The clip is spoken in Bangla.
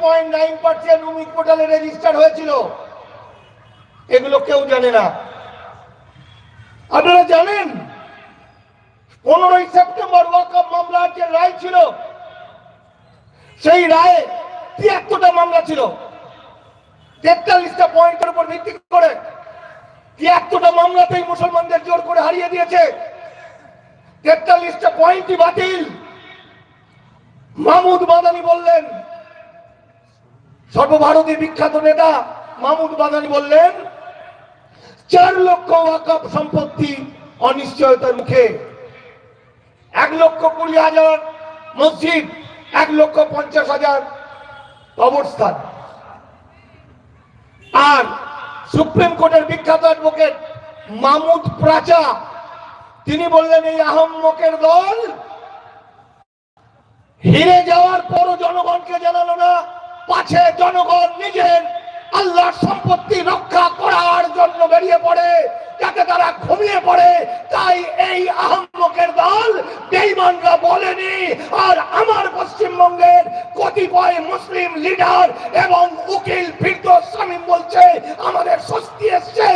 99.9% উমিদ পোর্টালে রেজিস্টার হয়েছিল, এগুলো কেউ জানে না। আপনারা জানেন 15ই সেপ্টেম্বর ওয়াকফ মামলার যে রায় ছিল, সেই রায়ে 73টা মামলা ছিল। 43টা পয়েন্টের উপর ভিত্তি করে 73টা মামলাতেই মুসলমানদের জোর করে হারিয়ে দিয়েছে। 43টা পয়েন্টই বাতিল। মাহমুদ মাদানী বললেন, সর্বভারতীয় বিখ্যাত নেতা মাহমুদ মাদানী বললেন, 4 লক্ষ ওয়াকফ সম্পত্তি অনিশ্চয়তার মুখে, 1,20,000 মসজিদ, 1,50,000 কবরস্থান। আর সুপ্রিম কোর্টের বিখ্যাত অ্যাডভোকেট মাহমুদ প্রাচা তিনি বললেন, এই আহম্মকের দল হিরে যাওয়ার পরও জনগণকে জানালো না, পাছে জনগণ নিজের আল্লাহর সম্পত্তি রক্ষা করার জন্য বেরিয়ে পড়ে, যাতে তারা ঘুমিয়ে পড়ে। তাই এই আহম্মকের দল বেঈমানরা বলেনি। আর আমার পশ্চিমবঙ্গের কতিপয় মুসলিম লিডার এবং উকিল ফিরদৌস শামীম বলছে, আমাদের স্বস্তি এসছে।